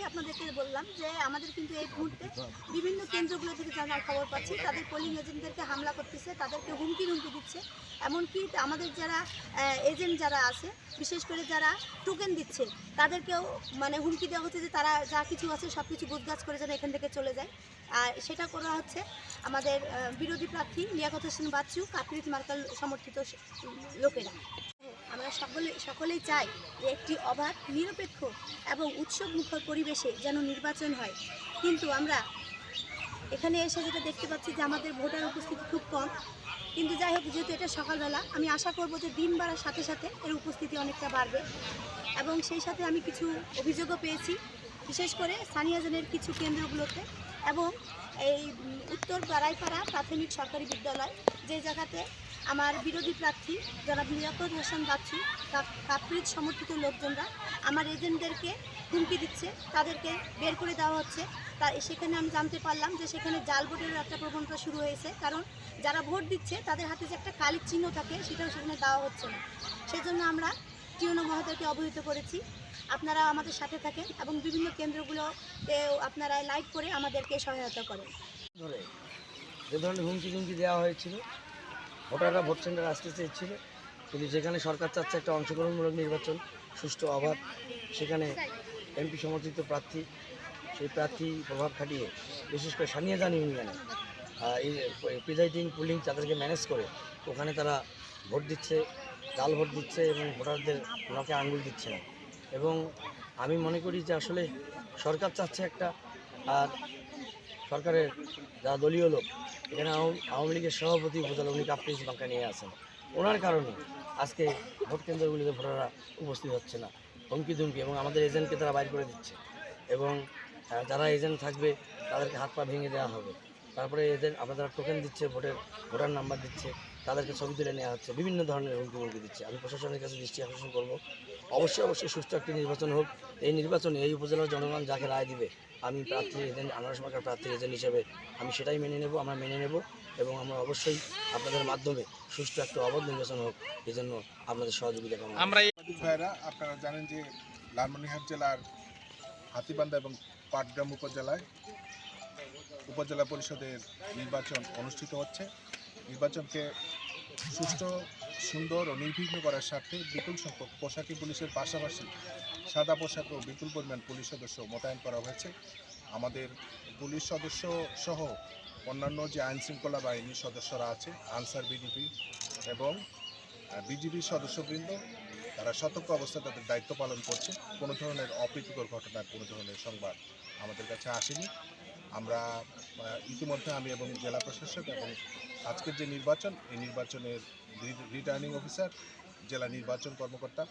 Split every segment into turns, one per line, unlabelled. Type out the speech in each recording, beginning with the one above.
আপনাদেরকে বললাম যে আমাদের কিন্তু এই মুহূর্তে বিভিন্ন কেন্দ্রগুলো থেকে যারা খবর পাচ্ছি তাদের পোলিং এজেন্টদেরকে হামলা করতেছে, তাদেরকে হুমকি দিচ্ছে। এমনকি আমাদের যারা এজেন্ট যারা আছে, বিশেষ করে যারা টোকেন দিচ্ছে, তাদেরকেও মানে হুমকি দেওয়া হচ্ছে যে তারা যা কিছু আছে সব কিছু গোছগাছ করে যেন এখান থেকে চলে যায়। আর সেটা করা হচ্ছে আমাদের বিরোধী প্রার্থী লিয়াকত হোসেন বাচ্চু, কাকরিত মার্কাল সমর্থিত লোকেরা। আমরা সকলেই চাই যে একটি অবাধ, নিরপেক্ষ এবং উৎসবমুখর পরিবেশে যেন নির্বাচন হয়। কিন্তু আমরা এখানে এসে যেটা দেখতে পাচ্ছি যে আমাদের ভোটার উপস্থিতি খুব কম। কিন্তু যাই হোক, যেহেতু এটা সকালবেলা, আমি আশা করব যে দিন বাড়ার সাথে সাথে এর উপস্থিতি অনেকটা বাড়বে। এবং সেই সাথে আমি কিছু অভিযোগও পেয়েছি, বিশেষ করে স্থানীয় জনের কিছু কেন্দ্রগুলোতে এবং এই উত্তর বারাইপাড়া প্রাথমিক সরকারি বিদ্যালয়, যে জায়গাতে আমার বিরোধী প্রার্থী জনাব লিয়াকত হোসেন বাচ্চু, কাকরিত সমর্থিত লোকজনরা আমার এজেন্টদেরকে হুমকি দিচ্ছে, তাদেরকে বের করে দেওয়া হচ্ছে। সেখানে আমি জানতে পারলাম যে সেখানে জাল ভোটের একটা প্রবণতা শুরু হয়েছে, কারণ যারা ভোট দিচ্ছে তাদের হাতে যে একটা কালির চিহ্ন থাকে সেটাও সেখানে দেওয়া হচ্ছে না। সেজন্য আমরা টিউনো মহোদয়কে অবহিত করেছি। আপনারা আমাদের সাথে থাকেন এবং বিভিন্ন কেন্দ্রগুলোতে আপনারা লাইক করে আমাদেরকে সহায়তা করেন।
যে ধরনের হুমকি দেওয়া হয়েছিল, ভোটাররা ভোট সেন্টারে আসতে চেয়েছিল, কিন্তু যেখানে সরকার চাচ্ছে একটা অংশগ্রহণমূলক নির্বাচন, সুষ্ঠু অবাধ, সেখানে এমপি সমর্থিত প্রার্থী, সেই প্রার্থী প্রভাব খাটিয়ে বিশেষ করে সানিয়াজান ইউনিয়নে এই প্রিজাইডিং পুলিং তাদেরকে ম্যানেজ করে ওখানে তারা ভোট দিচ্ছে, জাল ভোট দিচ্ছে এবং ভোটারদের নখে আঙ্গুল দিচ্ছে না। এবং আমি মনে করি যে আসলে সরকার চাচ্ছে একটা, আর সরকারের যারা দলীয় লোক, এখানে আওয়ামী লীগের সভাপতি উপজেলা উনি কাপ্রিস বাঁকা নিয়ে আসেন, ওনার কারণে আজকে ভোট কেন্দ্রগুলিতে ভোটাররা উপস্থিত হচ্ছে না। হুমকি ধুমকি এবং আমাদের এজেন্টকে তারা বাইর করে দিচ্ছে এবং যারা এজেন্ট থাকবে তাদেরকে হাত পা ভেঙে দেওয়া হবে। তারপরে এজেন্ট আপনারা টোকেন দিচ্ছে, ভোটার নাম্বার দিচ্ছে, তাদেরকে ছবি তুলে নেওয়া হচ্ছে, বিভিন্ন ধরনের হুমকি দিচ্ছে। আমি প্রশাসনের কাছে দৃষ্টি আকর্ষণ করব, অবশ্যই সুষ্ঠু একটি নির্বাচন হোক। এই নির্বাচনে এই উপজেলার জনগণ যাকে রায় দিবে, আমি প্রার্থী এজেন্ট, আনারস মার্কার প্রার্থী এজেন্ট হিসেবে আমি সেটাই মেনে নেব, আমরা মেনে নেব এবং আমরা অবশ্যই আপনাদের মাধ্যমে সুষ্ঠু একটা অবাধ নির্বাচন হোক, এই জন্য আপনাদের সহযোগিতা কামনা।
আমরা ভাইরা আপনারা জানেন যে লালমনিরহাট জেলার হাতীবান্ধা এবং পাটগ্রাম উপজেলায় উপজেলা পরিষদের নির্বাচন অনুষ্ঠিত হচ্ছে। নির্বাচনকে সুষ্ঠু, সুন্দর ও নির্বিঘ্ন করার স্বার্থে বিপুল সংখ্যক পোশাকি পুলিশের পাশাপাশি সাদা পোশাকেও বিপুল পরিমাণ পুলিশ সদস্য মোতায়েন করা হয়েছে। আমাদের পুলিশ সদস্য সহ অন্যান্য যে আইনশৃঙ্খলা বাহিনীর সদস্যরা আছে, আনসার বিডিপি এবং বিজিবির সদস্যবৃন্দ, তারা সতর্ক অবস্থায় তাদের দায়িত্ব পালন করছে। কোনো ধরনের অপ্রীতিকর ঘটনার কোনো ধরনের সংবাদ আমাদের কাছে আসেনি। আমরা ইতিমধ্যে আমি এবং জেলা প্রশাসক এবং আজকের যে নির্বাচন, এই নির্বাচনের রিটার্নিং অফিসার, জেলা নির্বাচন কর্মকর্তা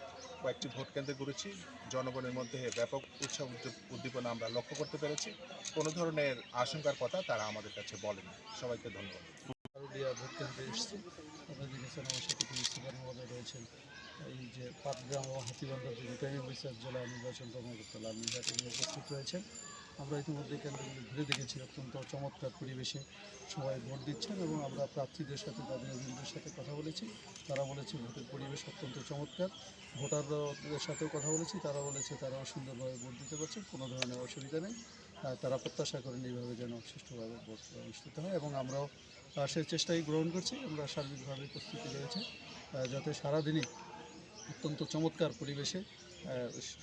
কয়েকটি ভোট কেন্দ্রে ঘুরেছি। জনগণের মধ্যে ব্যাপক উৎসাহ উদ্দীপনা আমরা লক্ষ্য করতে পেরেছি। কোনো ধরনের আশঙ্কার কথা তারা আমাদের কাছে বলেনি। সবাইকে ধন্যবাদ।
ভোট কেন্দ্রে এসেছি, আপনারা দেখেছেন আমার সাথে পুলিশ সুপার মহোদয় রয়েছেন। এই যে পাটগ্রাম ও হাতীবান্ধা যে রিটার্নিং অফিসার জেলা নির্বাচন কর্মকর্তা লালমনিরহাট উপস্থিত রয়েছেন। আমরা ইতিমধ্যে কেন্দ্রগুলি ঘুরে দেখেছি, অত্যন্ত চমৎকার পরিবেশে সবাই ভোট দিচ্ছেন এবং আমরা প্রার্থীদের সাথে, তাদের এজেন্টদের সাথে কথা বলেছি। তারা বলেছে ভোটের পরিবেশ অত্যন্ত চমৎকার। ভোটারদের সাথেও কথা বলেছি, তারা বলেছে তারাও সুন্দরভাবে ভোট দিতে পারছেন, কোনো ধরনের অসুবিধা নেই। তারা প্রত্যাশা করেন এইভাবে যেন সুষ্ঠুভাবে ভোট অনুষ্ঠিত হয় এবং আমরাও সেই চেষ্টাই গ্রহণ করছি। আমরা সার্বিকভাবে প্রস্তুতি রয়েছে যাতে সারাদিনই অত্যন্ত চমৎকার পরিবেশে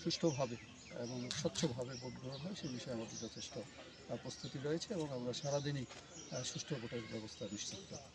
সুষ্ঠুভাবে এবং স্বচ্ছভাবে ভোট গ্রহণ হয়, সে বিষয়ে আমাদের যথেষ্ট প্রস্তুতি রয়েছে এবং আমরা সারাদিনই সুষ্ঠু ভোটের ব্যবস্থা নিশ্চিত করব।